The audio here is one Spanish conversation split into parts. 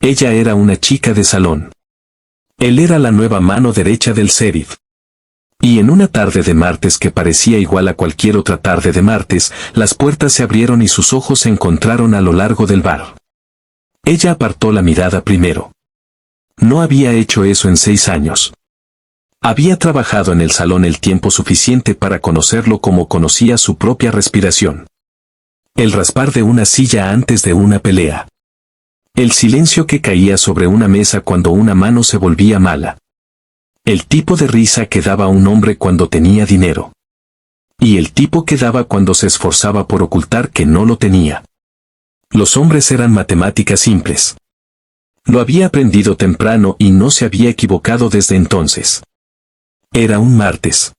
Ella era una chica de salón. Él era la nueva mano derecha del sheriff. Y en una tarde de martes que parecía igual a cualquier otra tarde de martes, las puertas se abrieron y sus ojos se encontraron a lo largo del bar. Ella apartó la mirada primero. No había hecho eso en 6 años. Había trabajado en el salón el tiempo suficiente para conocerlo como conocía su propia respiración. El raspar de una silla antes de una pelea. El silencio que caía sobre una mesa cuando una mano se volvía mala. El tipo de risa que daba un hombre cuando tenía dinero. Y el tipo que daba cuando se esforzaba por ocultar que no lo tenía. Los hombres eran matemáticas simples. Lo había aprendido temprano y no se había equivocado desde entonces. Era un martes.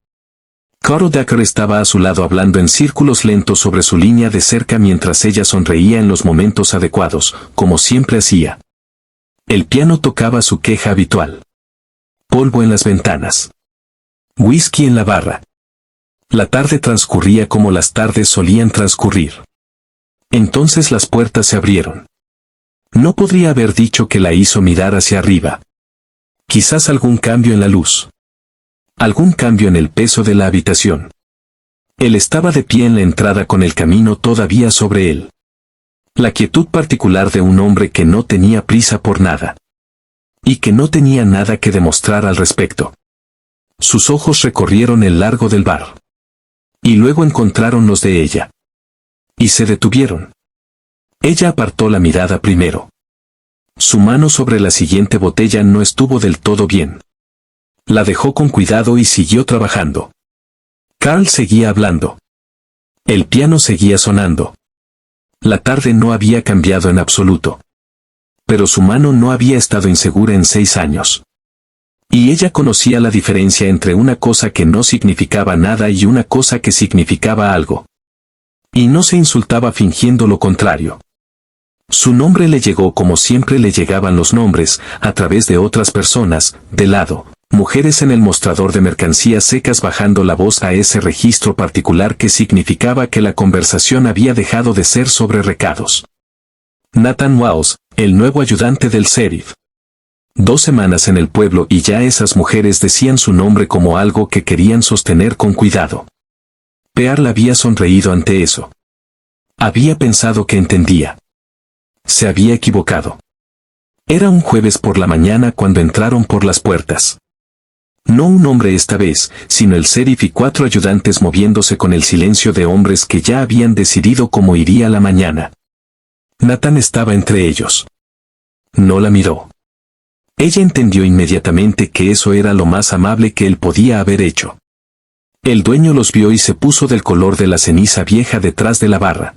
Carol Decker estaba a su lado hablando en círculos lentos sobre su línea de cerca mientras ella sonreía en los momentos adecuados, como siempre hacía. El piano tocaba su queja habitual. Polvo en las ventanas. Whisky en la barra. La tarde transcurría como las tardes solían transcurrir. Entonces las puertas se abrieron. No podría haber dicho que la hizo mirar hacia arriba. Quizás algún cambio en la luz. Algún cambio en el peso de la habitación. Él estaba de pie en la entrada con el camino todavía sobre él. La quietud particular de un hombre que no tenía prisa por nada. Y que no tenía nada que demostrar al respecto. Sus ojos recorrieron el largo del bar. Y luego encontraron los de ella. Y se detuvieron. Ella apartó la mirada primero. Su mano sobre la siguiente botella no estuvo del todo bien. La dejó con cuidado y siguió trabajando. Carl seguía hablando. El piano seguía sonando. La tarde no había cambiado en absoluto. Pero su mano no había estado insegura en 6 años. Y ella conocía la diferencia entre una cosa que no significaba nada y una cosa que significaba algo. Y no se insultaba fingiendo lo contrario. Su nombre le llegó como siempre le llegaban los nombres, a través de otras personas, de lado, mujeres en el mostrador de mercancías secas bajando la voz a ese registro particular que significaba que la conversación había dejado de ser sobre recados. Nathan Wallace, el nuevo ayudante del sheriff. 2 semanas en el pueblo y ya esas mujeres decían su nombre como algo que querían sostener con cuidado. Pearl había sonreído ante eso. Había pensado que entendía. Se había equivocado. Era un jueves por la mañana cuando entraron por las puertas. No un hombre esta vez, sino el sheriff y 4 ayudantes moviéndose con el silencio de hombres que ya habían decidido cómo iría la mañana. Nathan estaba entre ellos. No la miró. Ella entendió inmediatamente que eso era lo más amable que él podía haber hecho. El dueño los vio y se puso del color de la ceniza vieja detrás de la barra.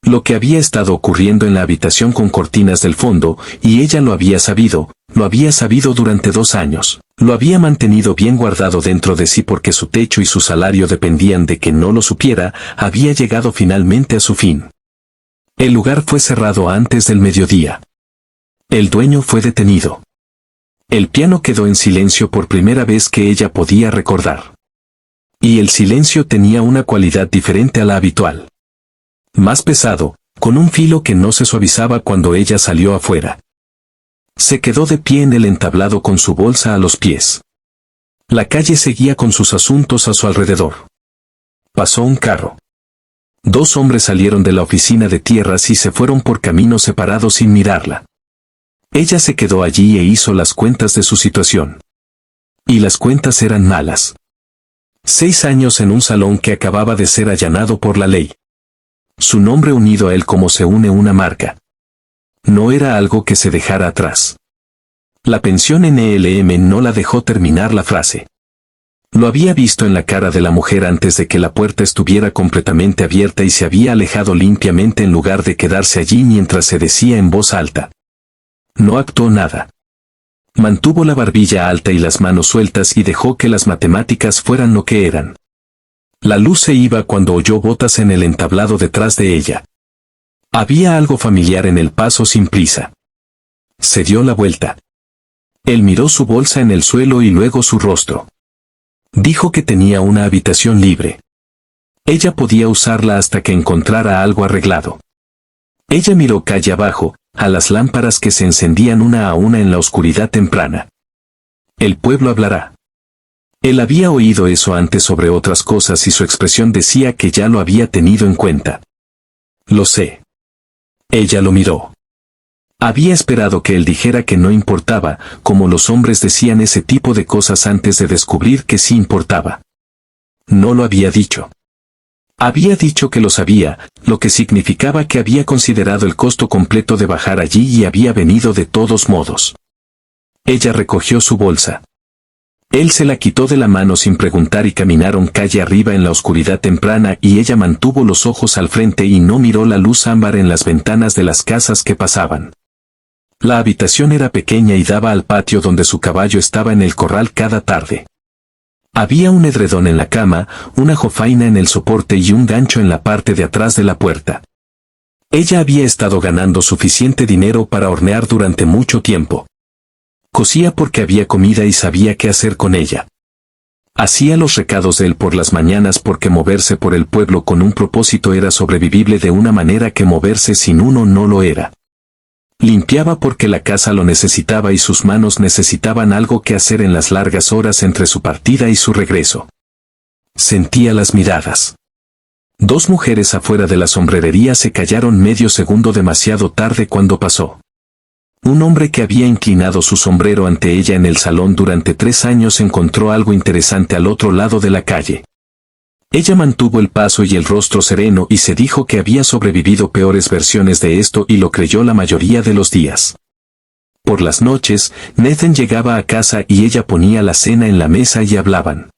Lo que había estado ocurriendo en la habitación con cortinas del fondo, y ella lo había sabido durante 2 años. Lo había mantenido bien guardado dentro de sí porque su techo y su salario dependían de que no lo supiera, había llegado finalmente a su fin. El lugar fue cerrado antes del mediodía. El dueño fue detenido. El piano quedó en silencio por primera vez que ella podía recordar. Y el silencio tenía una cualidad diferente a la habitual. Más pesado, con un filo que no se suavizaba cuando ella salió afuera. Se quedó de pie en el entablado con su bolsa a los pies. La calle seguía con sus asuntos a su alrededor. Pasó un carro. 2 hombres salieron de la oficina de tierras y se fueron por caminos separados sin mirarla. Ella se quedó allí e hizo las cuentas de su situación. Y las cuentas eran malas. 6 años en un salón que acababa de ser allanado por la ley. Su nombre unido a él como se une una marca. No era algo que se dejara atrás. La pensión NLM no la dejó terminar la frase. Lo había visto en la cara de la mujer antes de que la puerta estuviera completamente abierta y se había alejado limpiamente en lugar de quedarse allí mientras se decía en voz alta. No actuó nada. Mantuvo la barbilla alta y las manos sueltas y dejó que las matemáticas fueran lo que eran. La luz se iba cuando oyó botas en el entablado detrás de ella. Había algo familiar en el paso sin prisa. Se dio la vuelta. Él miró su bolsa en el suelo y luego su rostro. Dijo que tenía una habitación libre. Ella podía usarla hasta que encontrara algo arreglado. Ella miró calle abajo, a las lámparas que se encendían una a una en la oscuridad temprana. El pueblo hablará. Él había oído eso antes sobre otras cosas y su expresión decía que ya lo había tenido en cuenta. Lo sé. Ella lo miró. Había esperado que él dijera que no importaba, como los hombres decían ese tipo de cosas antes de descubrir que sí importaba. No lo había dicho. Había dicho que lo sabía, lo que significaba que había considerado el costo completo de bajar allí y había venido de todos modos. Ella recogió su bolsa. Él se la quitó de la mano sin preguntar y caminaron calle arriba en la oscuridad temprana y ella mantuvo los ojos al frente y no miró la luz ámbar en las ventanas de las casas que pasaban. La habitación era pequeña y daba al patio donde su caballo estaba en el corral cada tarde. Había un edredón en la cama, una jofaina en el soporte y un gancho en la parte de atrás de la puerta. Ella había estado ganando suficiente dinero para hornear durante mucho tiempo. Cosía porque había comida y sabía qué hacer con ella. Hacía los recados de él por las mañanas porque moverse por el pueblo con un propósito era sobrevivible de una manera que moverse sin uno no lo era. Limpiaba porque la casa lo necesitaba y sus manos necesitaban algo que hacer en las largas horas entre su partida y su regreso. Sentía las miradas. Dos mujeres afuera de la sombrerería se callaron medio segundo demasiado tarde cuando pasó. Un hombre que había inclinado su sombrero ante ella en el salón durante 3 años encontró algo interesante al otro lado de la calle. Ella mantuvo el paso y el rostro sereno y se dijo que había sobrevivido peores versiones de esto y lo creyó la mayoría de los días. Por las noches, Nathan llegaba a casa y ella ponía la cena en la mesa y hablaban.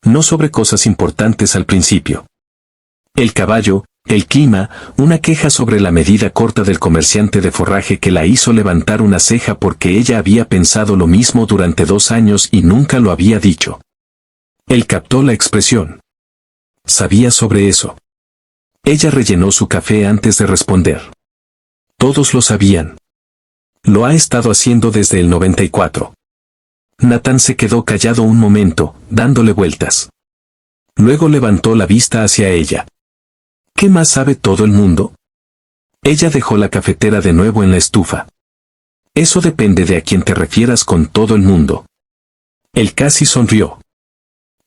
No sobre cosas importantes al principio. El caballo, el clima, una queja sobre la medida corta del comerciante de forraje que la hizo levantar una ceja porque ella había pensado lo mismo durante 2 años y nunca lo había dicho. Él captó la expresión. Sabía sobre eso. Ella rellenó su café antes de responder. Todos lo sabían. Lo ha estado haciendo desde el 94. Nathan se quedó callado un momento, dándole vueltas. Luego levantó la vista hacia ella. ¿Qué más sabe todo el mundo? Ella dejó la cafetera de nuevo en la estufa. Eso depende de a quién te refieras con todo el mundo. Él casi sonrió.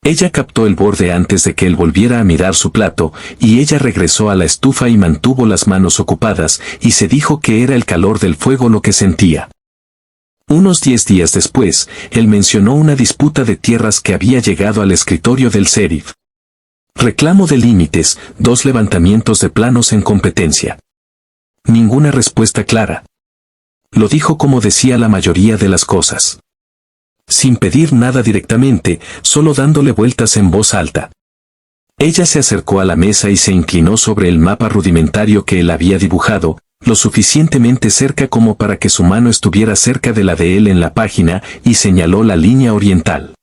Ella captó el borde antes de que él volviera a mirar su plato, y ella regresó a la estufa y mantuvo las manos ocupadas, y se dijo que era el calor del fuego lo que sentía. Unos 10 días después, él mencionó una disputa de tierras que había llegado al escritorio del sheriff. Reclamo de límites, 2 levantamientos de planos en competencia. Ninguna respuesta clara. Lo dijo como decía la mayoría de las cosas. Sin pedir nada directamente, solo dándole vueltas en voz alta. Ella se acercó a la mesa y se inclinó sobre el mapa rudimentario que él había dibujado, lo suficientemente cerca como para que su mano estuviera cerca de la de él en la página, y señaló la línea oriental.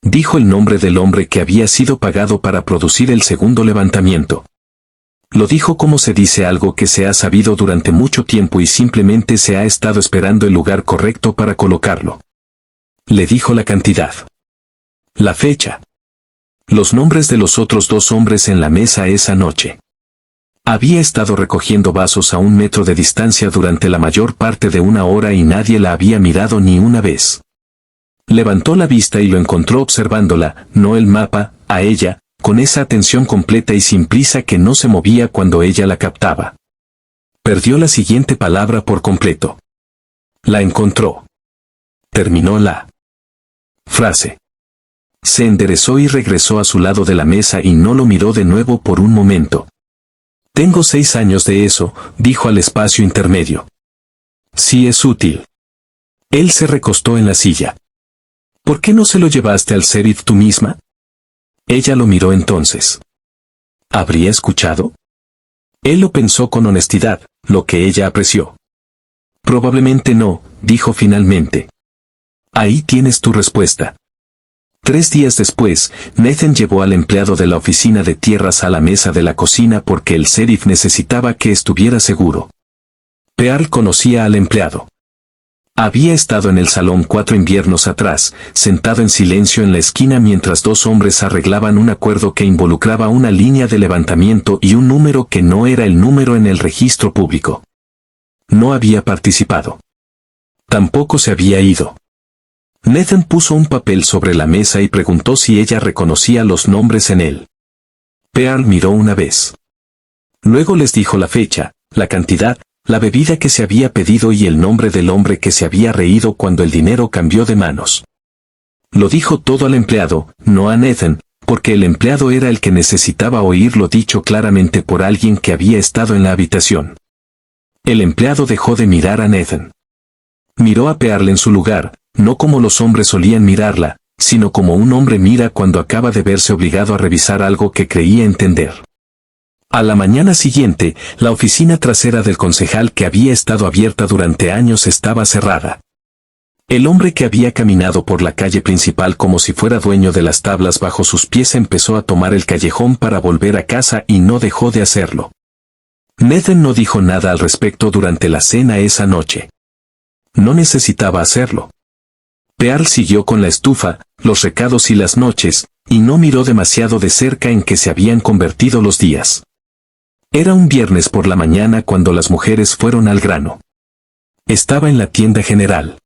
Dijo el nombre del hombre que había sido pagado para producir el segundo levantamiento. Lo dijo como se dice algo que se ha sabido durante mucho tiempo y simplemente se ha estado esperando el lugar correcto para colocarlo. Le dijo la cantidad. La fecha. Los nombres de los otros 2 hombres en la mesa esa noche. Había estado recogiendo vasos a 1 metro de distancia durante la mayor parte de 1 hora y nadie la había mirado ni una vez. Levantó la vista y lo encontró observándola, no el mapa, a ella, con esa atención completa y sin prisa que no se movía cuando ella la captaba. Perdió la siguiente palabra por completo. La encontró. Terminó la frase. Se enderezó y regresó a su lado de la mesa y no lo miró de nuevo por un momento. Tengo 6 años de eso, dijo al espacio intermedio. Sí es útil. Él se recostó en la silla. ¿Por qué no se lo llevaste al sheriff tú misma? Ella lo miró entonces. ¿Habría escuchado? Él lo pensó con honestidad, lo que ella apreció. Probablemente no, dijo finalmente. Ahí tienes tu respuesta. 3 días después, Nathan llevó al empleado de la oficina de tierras a la mesa de la cocina porque el sheriff necesitaba que estuviera seguro. Pearl conocía al empleado. Había estado en el salón 4 inviernos atrás, sentado en silencio en la esquina mientras 2 hombres arreglaban un acuerdo que involucraba una línea de levantamiento y un número que no era el número en el registro público. No había participado. Tampoco se había ido. Nathan puso un papel sobre la mesa y preguntó si ella reconocía los nombres en él. Pearl miró una vez. Luego les dijo la fecha, la cantidad, la bebida que se había pedido y el nombre del hombre que se había reído cuando el dinero cambió de manos. Lo dijo todo al empleado, no a Nathan, porque el empleado era el que necesitaba oírlo dicho claramente por alguien que había estado en la habitación. El empleado dejó de mirar a Nathan. Miró a Pearl en su lugar, no como los hombres solían mirarla, sino como un hombre mira cuando acaba de verse obligado a revisar algo que creía entender. A la mañana siguiente, la oficina trasera del concejal que había estado abierta durante años estaba cerrada. El hombre que había caminado por la calle principal como si fuera dueño de las tablas bajo sus pies empezó a tomar el callejón para volver a casa y no dejó de hacerlo. Nathan no dijo nada al respecto durante la cena esa noche. No necesitaba hacerlo. Pearl siguió con la estufa, los recados y las noches, y no miró demasiado de cerca en que se habían convertido los días. Era un viernes por la mañana cuando las mujeres fueron al grano. Estaba en la tienda general.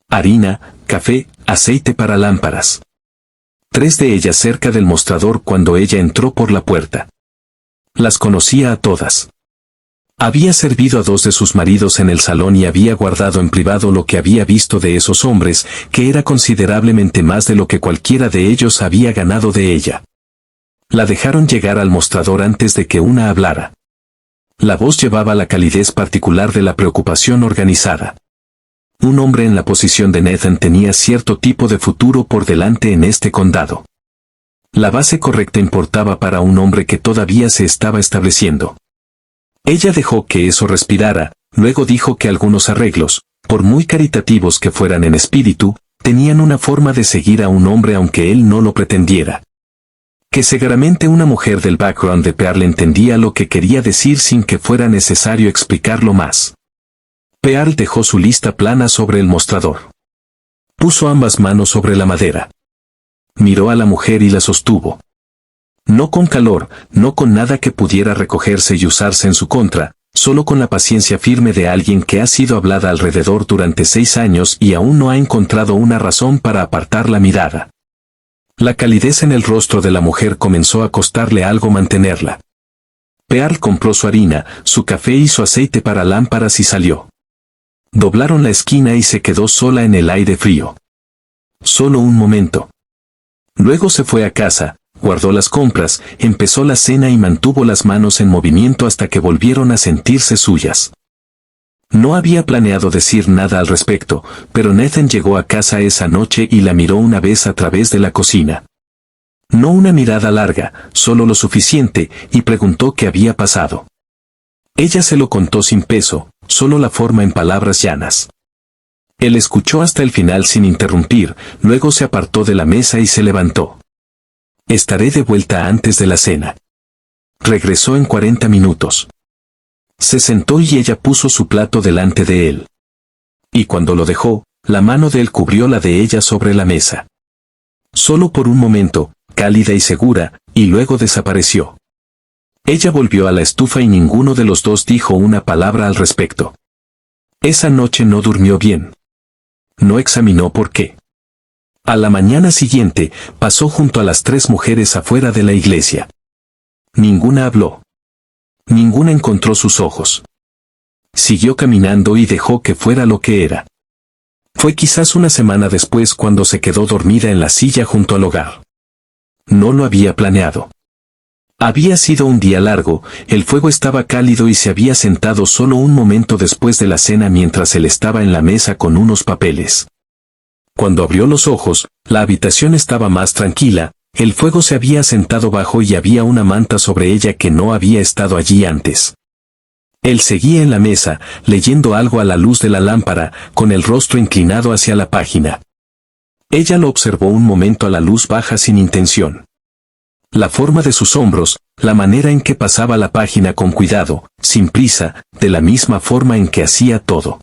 Harina, café, aceite para lámparas. 3 de ellas cerca del mostrador cuando ella entró por la puerta. Las conocía a todas. Había servido a 2 de sus maridos en el salón y había guardado en privado lo que había visto de esos hombres, que era considerablemente más de lo que cualquiera de ellos había ganado de ella. La dejaron llegar al mostrador antes de que una hablara. La voz llevaba la calidez particular de la preocupación organizada. Un hombre en la posición de Nathan tenía cierto tipo de futuro por delante en este condado. La base correcta importaba para un hombre que todavía se estaba estableciendo. Ella dejó que eso respirara, luego dijo que algunos arreglos, por muy caritativos que fueran en espíritu, tenían una forma de seguir a un hombre aunque él no lo pretendiera. Que seguramente una mujer del background de Pearl entendía lo que quería decir sin que fuera necesario explicarlo más. Pearl dejó su lista plana sobre el mostrador. Puso ambas manos sobre la madera. Miró a la mujer y la sostuvo. No con calor, no con nada que pudiera recogerse y usarse en su contra, solo con la paciencia firme de alguien que ha sido hablada alrededor durante 6 años y aún no ha encontrado una razón para apartar la mirada. La calidez en el rostro de la mujer comenzó a costarle algo mantenerla. Pearl compró su harina, su café y su aceite para lámparas y salió. Doblaron la esquina y se quedó sola en el aire frío. Solo un momento. Luego se fue a casa, guardó las compras, empezó la cena y mantuvo las manos en movimiento hasta que volvieron a sentirse suyas. No había planeado decir nada al respecto, pero Nathan llegó a casa esa noche y la miró una vez a través de la cocina. No una mirada larga, solo lo suficiente, y preguntó qué había pasado. Ella se lo contó sin peso, solo la forma en palabras llanas. Él escuchó hasta el final sin interrumpir, luego se apartó de la mesa y se levantó. Estaré de vuelta antes de la cena. Regresó en 40 minutos. Se sentó y ella puso su plato delante de él. Y cuando lo dejó, la mano de él cubrió la de ella sobre la mesa. Solo por un momento, cálida y segura, y luego desapareció. Ella volvió a la estufa y ninguno de los dos dijo una palabra al respecto. Esa noche no durmió bien. No examinó por qué. A la mañana siguiente, pasó junto a las 3 mujeres afuera de la iglesia. Ninguna habló. Ninguna encontró sus ojos. Siguió caminando y dejó que fuera lo que era. Fue quizás una semana después cuando se quedó dormida en la silla junto al hogar. No lo había planeado. Había sido un día largo, el fuego estaba cálido y se había sentado solo un momento después de la cena mientras él estaba en la mesa con unos papeles. Cuando abrió los ojos, la habitación estaba más tranquila, el fuego se había sentado bajo y había una manta sobre ella que no había estado allí antes. Él seguía en la mesa, leyendo algo a la luz de la lámpara, con el rostro inclinado hacia la página. Ella lo observó un momento a la luz baja sin intención. La forma de sus hombros, la manera en que pasaba la página con cuidado, sin prisa, de la misma forma en que hacía todo.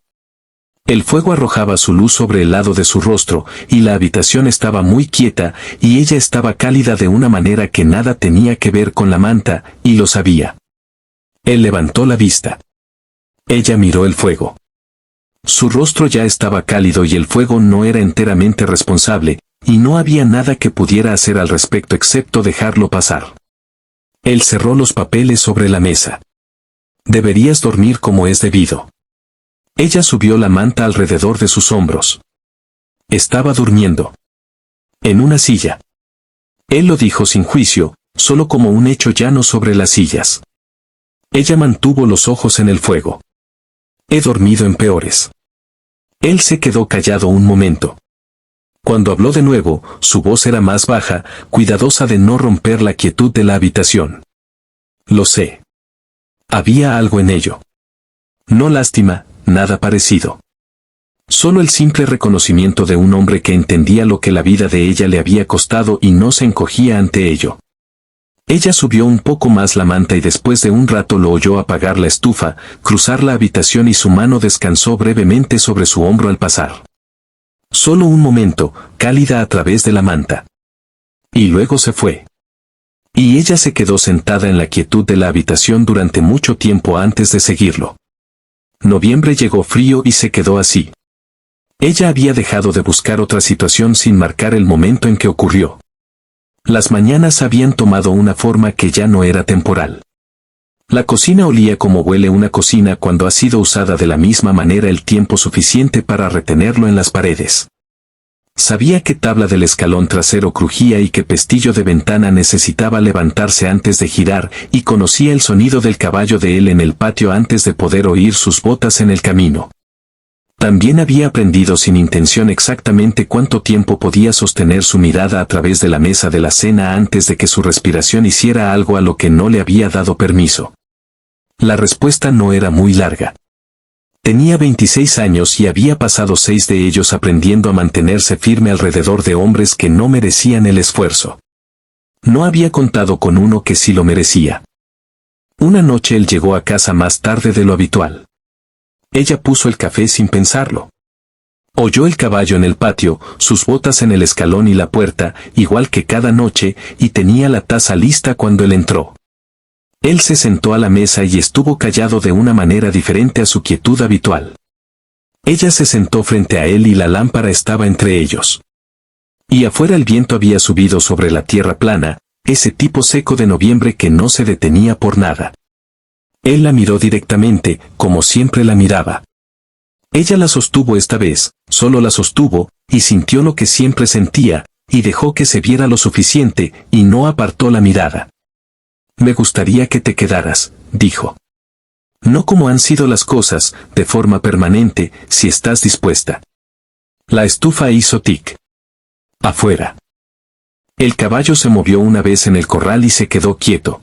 El fuego arrojaba su luz sobre el lado de su rostro, y la habitación estaba muy quieta, y ella estaba cálida de una manera que nada tenía que ver con la manta, y lo sabía. Él levantó la vista. Ella miró el fuego. Su rostro ya estaba cálido y el fuego no era enteramente responsable, y no había nada que pudiera hacer al respecto excepto dejarlo pasar. Él cerró los papeles sobre la mesa. Deberías dormir como es debido. Ella subió la manta alrededor de sus hombros. Estaba durmiendo. En una silla. Él lo dijo sin juicio, solo como un hecho llano sobre las sillas. Ella mantuvo los ojos en el fuego. He dormido en peores. Él se quedó callado un momento. Cuando habló de nuevo, su voz era más baja, cuidadosa de no romper la quietud de la habitación. Lo sé. Había algo en ello. No lástima, nada parecido. Solo el simple reconocimiento de un hombre que entendía lo que la vida de ella le había costado y no se encogía ante ello. Ella subió un poco más la manta y después de un rato lo oyó apagar la estufa, cruzar la habitación y su mano descansó brevemente sobre su hombro al pasar. Solo un momento, cálida a través de la manta. Y luego se fue. Y ella se quedó sentada en la quietud de la habitación durante mucho tiempo antes de seguirlo. Noviembre llegó frío y se quedó así. Ella había dejado de buscar otra situación sin marcar el momento en que ocurrió. Las mañanas habían tomado una forma que ya no era temporal. La cocina olía como huele una cocina cuando ha sido usada de la misma manera el tiempo suficiente para retenerlo en las paredes. Sabía que tabla del escalón trasero crujía y que pestillo de ventana necesitaba levantarse antes de girar, y conocía el sonido del caballo de él en el patio antes de poder oír sus botas en el camino. También había aprendido sin intención exactamente cuánto tiempo podía sostener su mirada a través de la mesa de la cena antes de que su respiración hiciera algo a lo que no le había dado permiso. La respuesta no era muy larga. Tenía 26 años y había pasado 6 de ellos aprendiendo a mantenerse firme alrededor de hombres que no merecían el esfuerzo. No había contado con uno que sí lo merecía. Una noche él llegó a casa más tarde de lo habitual. Ella puso el café sin pensarlo. Oyó el caballo en el patio, sus botas en el escalón y la puerta, igual que cada noche, y tenía la taza lista cuando él entró. Él se sentó a la mesa y estuvo callado de una manera diferente a su quietud habitual. Ella se sentó frente a él y la lámpara estaba entre ellos. Y afuera el viento había subido sobre la tierra plana, ese tipo seco de noviembre que no se detenía por nada. Él la miró directamente, como siempre la miraba. Ella la sostuvo esta vez, solo la sostuvo, y sintió lo que siempre sentía, y dejó que se viera lo suficiente, y no apartó la mirada. Me gustaría que te quedaras, dijo. No como han sido las cosas, de forma permanente, si estás dispuesta. La estufa hizo tic. Afuera. El caballo se movió una vez en el corral y se quedó quieto.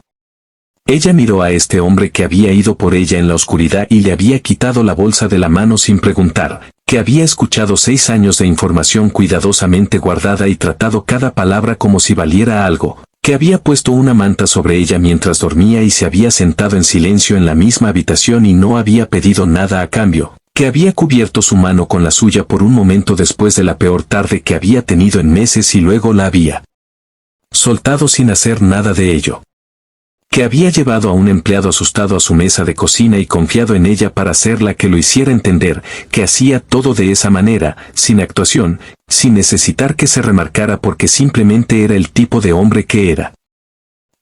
Ella miró a este hombre que había ido por ella en la oscuridad y le había quitado la bolsa de la mano sin preguntar, que había escuchado 6 años de información cuidadosamente guardada y tratado cada palabra como si valiera algo, que había puesto una manta sobre ella mientras dormía y se había sentado en silencio en la misma habitación y no había pedido nada a cambio, que había cubierto su mano con la suya por un momento después de la peor tarde que había tenido en meses y luego la había soltado sin hacer nada de ello. Que había llevado a un empleado asustado a su mesa de cocina y confiado en ella para hacerla que lo hiciera entender, que hacía todo de esa manera, sin actuación, sin necesitar que se remarcara porque simplemente era el tipo de hombre que era.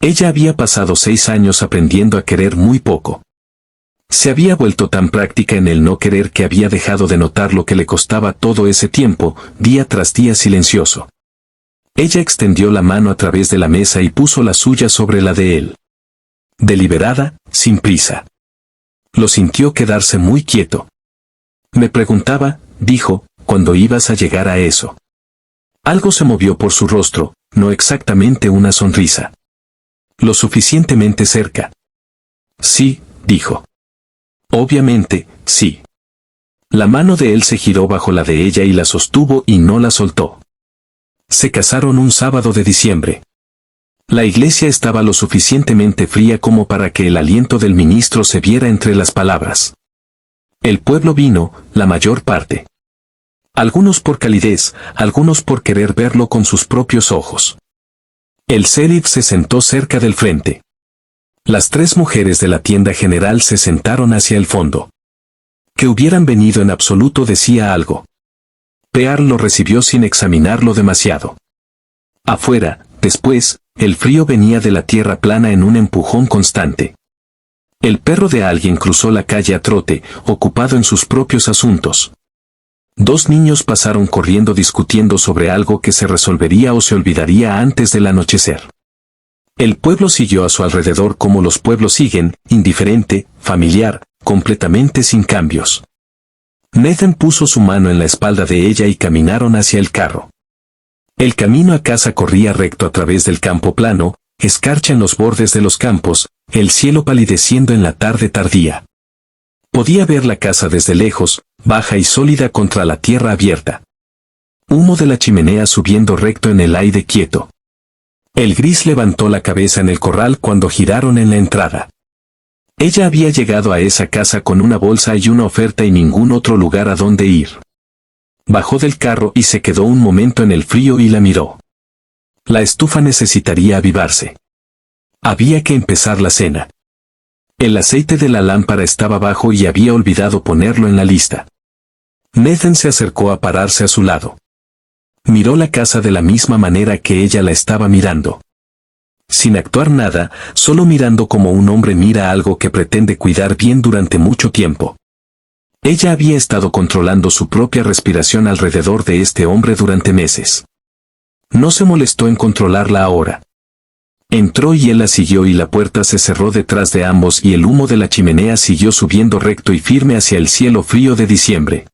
Ella había pasado 6 años aprendiendo a querer muy poco. Se había vuelto tan práctica en el no querer que había dejado de notar lo que le costaba todo ese tiempo, día tras día silencioso. Ella extendió la mano a través de la mesa y puso la suya sobre la de él. Deliberada, sin prisa. Lo sintió quedarse muy quieto. Me preguntaba, dijo, ¿cuándo ibas a llegar a eso? Algo se movió por su rostro, no exactamente una sonrisa. Lo suficientemente cerca. Sí, dijo. Obviamente, sí. La mano de él se giró bajo la de ella y la sostuvo y no la soltó. Se casaron un sábado de diciembre. La iglesia estaba lo suficientemente fría como para que el aliento del ministro se viera entre las palabras. El pueblo vino, la mayor parte. Algunos por calidez, algunos por querer verlo con sus propios ojos. El sheriff se sentó cerca del frente. Las 3 mujeres de la tienda general se sentaron hacia el fondo. Que hubieran venido en absoluto decía algo. Pear lo recibió sin examinarlo demasiado. Afuera, después, el frío venía de la tierra plana en un empujón constante. El perro de alguien cruzó la calle a trote, ocupado en sus propios asuntos. Dos niños pasaron corriendo discutiendo sobre algo que se resolvería o se olvidaría antes del anochecer. El pueblo siguió a su alrededor como los pueblos siguen, indiferente, familiar, completamente sin cambios. Nathan puso su mano en la espalda de ella y caminaron hacia el carro. El camino a casa corría recto a través del campo plano, escarcha en los bordes de los campos, el cielo palideciendo en la tarde tardía. Podía ver la casa desde lejos, baja y sólida contra la tierra abierta. Humo de la chimenea subiendo recto en el aire quieto. El gris levantó la cabeza en el corral cuando giraron en la entrada. Ella había llegado a esa casa con una bolsa y una oferta y ningún otro lugar a donde ir. Bajó del carro y se quedó un momento en el frío y la miró. La estufa necesitaría avivarse. Había que empezar la cena. El aceite de la lámpara estaba bajo y había olvidado ponerlo en la lista. Nathan se acercó a pararse a su lado. Miró la casa de la misma manera que ella la estaba mirando. Sin actuar nada, solo mirando como un hombre mira algo que pretende cuidar bien durante mucho tiempo. Ella había estado controlando su propia respiración alrededor de este hombre durante meses. No se molestó en controlarla ahora. Entró y él la siguió y la puerta se cerró detrás de ambos y el humo de la chimenea siguió subiendo recto y firme hacia el cielo frío de diciembre.